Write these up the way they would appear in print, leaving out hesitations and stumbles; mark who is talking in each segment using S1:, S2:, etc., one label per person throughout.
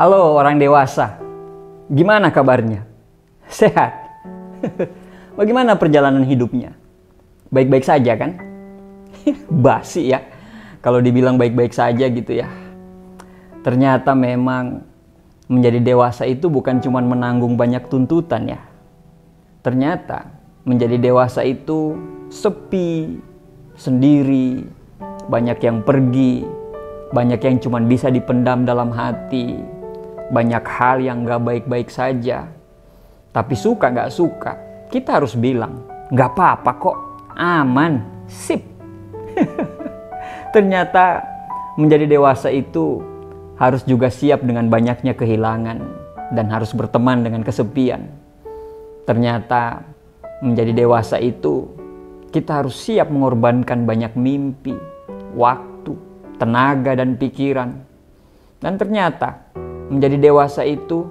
S1: Halo orang dewasa, gimana kabarnya? Sehat? Bagaimana perjalanan hidupnya? Baik-baik saja kan? Basi ya, kalau dibilang baik-baik saja gitu ya. Ternyata memang menjadi dewasa itu bukan cuma menanggung banyak tuntutan ya. Ternyata menjadi dewasa itu sepi, sendiri, banyak yang pergi, banyak yang cuma bisa dipendam dalam hati, banyak hal yang gak baik-baik saja. Tapi suka gak suka, kita harus bilang, gak apa-apa kok, aman, sip. Ternyata menjadi dewasa itu harus juga siap dengan banyaknya kehilangan dan harus berteman dengan kesepian. Ternyata menjadi dewasa itu kita harus siap mengorbankan banyak mimpi, waktu, tenaga dan pikiran. Dan ternyata menjadi dewasa itu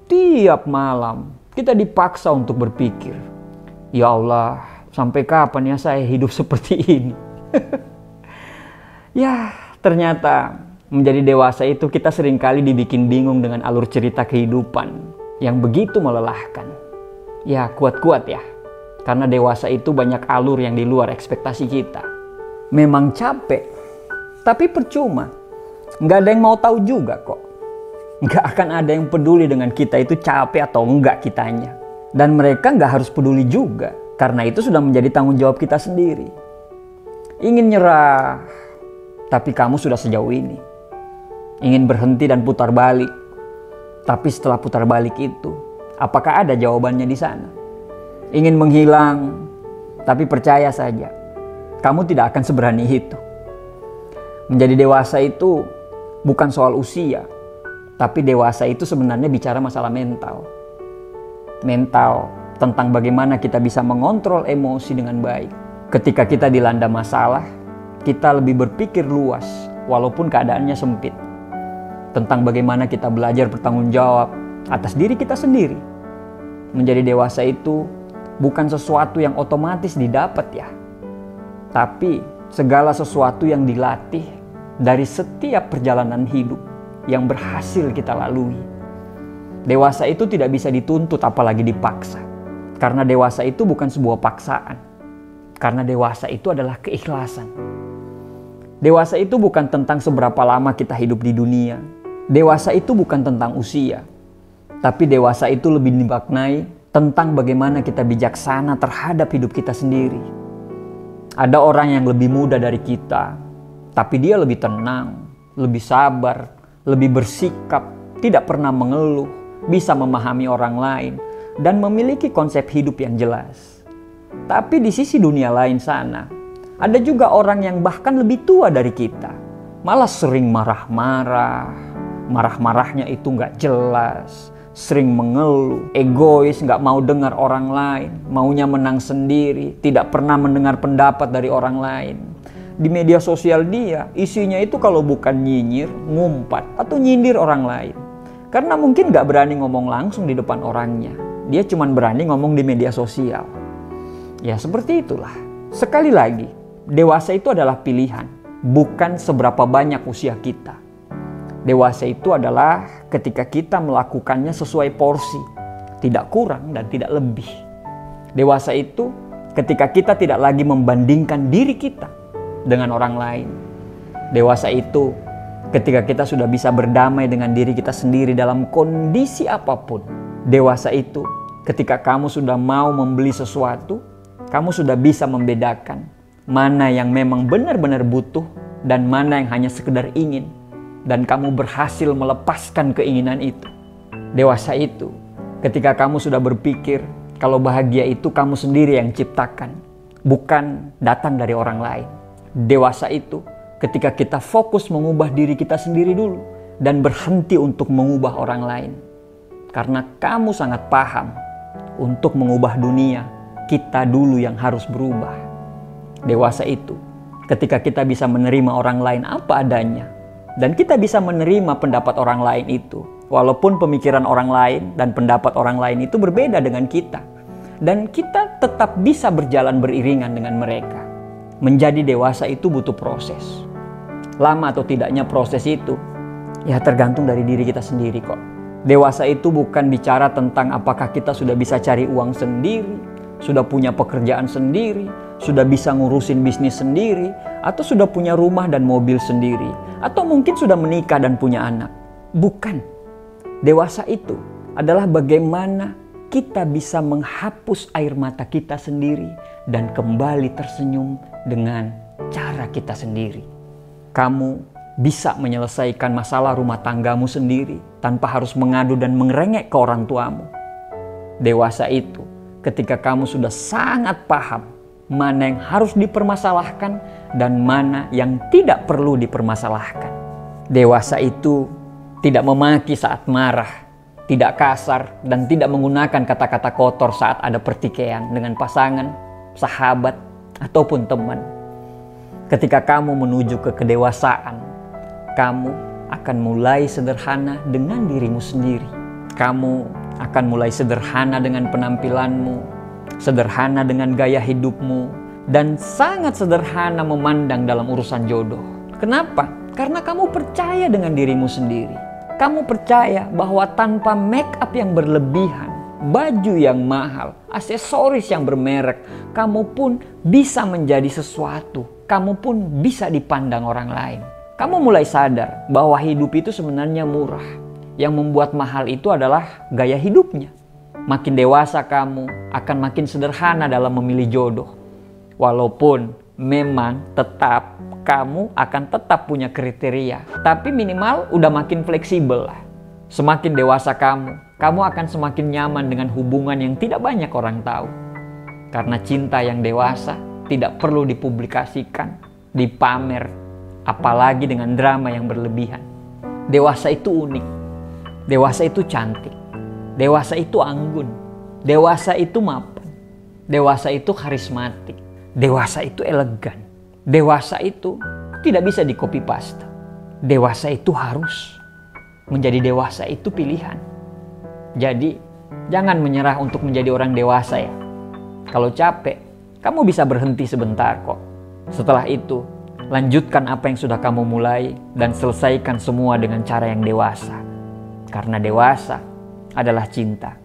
S1: tiap malam kita dipaksa untuk berpikir, ya Allah, sampai kapan ya saya hidup seperti ini? Ya, ternyata menjadi dewasa itu kita seringkali dibikin bingung dengan alur cerita kehidupan yang begitu melelahkan. Ya, kuat-kuat ya. Karena dewasa itu banyak alur yang di luar ekspektasi kita. Memang capek, tapi percuma. Nggak ada yang mau tahu juga kok. Nggak akan ada yang peduli dengan kita itu capek atau enggak kitanya. Dan mereka nggak harus peduli juga. Karena itu sudah menjadi tanggung jawab kita sendiri. Ingin nyerah, tapi kamu sudah sejauh ini. Ingin berhenti dan putar balik. Tapi setelah putar balik itu, apakah ada jawabannya di sana? Ingin menghilang, tapi percaya saja, kamu tidak akan seberani itu. Menjadi dewasa itu bukan soal usia, tapi dewasa itu sebenarnya bicara masalah mental. Mental tentang bagaimana kita bisa mengontrol emosi dengan baik. Ketika kita dilanda masalah, kita lebih berpikir luas, walaupun keadaannya sempit. Tentang bagaimana kita belajar bertanggung jawab atas diri kita sendiri. Menjadi dewasa itu bukan sesuatu yang otomatis didapat ya. Tapi segala sesuatu yang dilatih dari setiap perjalanan hidup yang berhasil kita lalui. Dewasa itu tidak bisa dituntut apalagi dipaksa. Karena dewasa itu bukan sebuah paksaan. Karena dewasa itu adalah keikhlasan. Dewasa itu bukan tentang seberapa lama kita hidup di dunia. Dewasa itu bukan tentang usia. Tapi dewasa itu lebih dimaknai tentang bagaimana kita bijaksana terhadap hidup kita sendiri. Ada orang yang lebih muda dari kita, tapi dia lebih tenang, lebih sabar, lebih bersikap, tidak pernah mengeluh, bisa memahami orang lain, dan memiliki konsep hidup yang jelas. Tapi di sisi dunia lain sana, ada juga orang yang bahkan lebih tua dari kita, malah sering marah-marah, marah-marahnya itu gak jelas, sering mengeluh, egois, gak mau dengar orang lain, maunya menang sendiri, tidak pernah mendengar pendapat dari orang lain. Di media sosial dia, isinya itu kalau bukan nyinyir, ngumpat, atau nyindir orang lain. Karena mungkin gak berani ngomong langsung di depan orangnya. Dia cuma berani ngomong di media sosial. Ya seperti itulah. Sekali lagi, dewasa itu adalah pilihan, bukan seberapa banyak usia kita. Dewasa itu adalah ketika kita melakukannya sesuai porsi, tidak kurang dan tidak lebih. Dewasa itu ketika kita tidak lagi membandingkan diri kita dengan orang lain. Dewasa itu ketika kita sudah bisa berdamai dengan diri kita sendiri dalam kondisi apapun. Dewasa itu ketika kamu sudah mau membeli sesuatu, kamu sudah bisa membedakan mana yang memang benar-benar butuh dan mana yang hanya sekedar ingin. Dan kamu berhasil melepaskan keinginan itu. Dewasa itu ketika kamu sudah berpikir kalau bahagia itu kamu sendiri yang ciptakan, bukan datang dari orang lain. Dewasa itu ketika kita fokus mengubah diri kita sendiri dulu dan berhenti untuk mengubah orang lain. Karena kamu sangat paham untuk mengubah dunia, kita dulu yang harus berubah. Dewasa itu ketika kita bisa menerima orang lain apa adanya. Dan kita bisa menerima pendapat orang lain itu. Walaupun pemikiran orang lain dan pendapat orang lain itu berbeda dengan kita. Dan kita tetap bisa berjalan beriringan dengan mereka. Menjadi dewasa itu butuh proses. Lama atau tidaknya proses itu Ya tergantung dari diri kita sendiri kok. Dewasa itu bukan bicara tentang apakah kita sudah bisa cari uang sendiri, sudah punya pekerjaan sendiri, sudah bisa ngurusin bisnis sendiri, atau sudah punya rumah dan mobil sendiri, atau mungkin sudah menikah dan punya anak. Bukan. Dewasa itu adalah bagaimana kita bisa menghapus air mata kita sendiri dan kembali tersenyum dengan cara kita sendiri. Kamu bisa menyelesaikan masalah rumah tanggamu sendiri tanpa harus mengadu dan mengerengek ke orang tuamu. Dewasa itu ketika kamu sudah sangat paham mana yang harus dipermasalahkan dan mana yang tidak perlu dipermasalahkan. Dewasa itu tidak memaki saat marah, tidak kasar, dan tidak menggunakan kata-kata kotor saat ada pertikaian dengan pasangan, sahabat, ataupun teman. Ketika kamu menuju ke kedewasaan, kamu akan mulai sederhana dengan dirimu sendiri. Kamu akan mulai sederhana dengan penampilanmu, sederhana dengan gaya hidupmu, dan sangat sederhana memandang dalam urusan jodoh. Kenapa? Karena kamu percaya dengan dirimu sendiri. Kamu percaya bahwa tanpa make up yang berlebihan, baju yang mahal, aksesoris yang bermerek, kamu pun bisa menjadi sesuatu. Kamu pun bisa dipandang orang lain. Kamu mulai sadar bahwa hidup itu sebenarnya murah. Yang membuat mahal itu adalah gaya hidupnya. Makin dewasa kamu akan makin sederhana dalam memilih jodoh. Walaupun memang tetap kamu akan tetap punya kriteria. Tapi minimal udah makin fleksibel lah. Semakin dewasa kamu akan semakin nyaman dengan hubungan yang tidak banyak orang tahu. Karena cinta yang dewasa tidak perlu dipublikasikan, dipamer, apalagi dengan drama yang berlebihan. Dewasa itu unik. Dewasa itu cantik. Dewasa itu anggun. Dewasa itu mapan. Dewasa itu karismatik. Dewasa itu elegan. Dewasa itu tidak bisa di-copy paste. Dewasa itu harus. Menjadi dewasa itu pilihan. Jadi, jangan menyerah untuk menjadi orang dewasa ya. Kalau capek, kamu bisa berhenti sebentar kok. Setelah itu, lanjutkan apa yang sudah kamu mulai dan selesaikan semua dengan cara yang dewasa. Karena dewasa adalah cinta.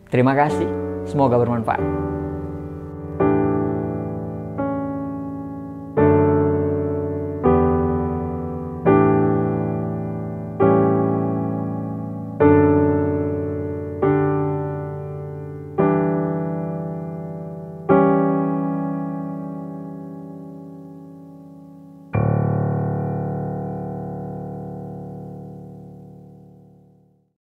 S1: Terima kasih, semoga bermanfaat.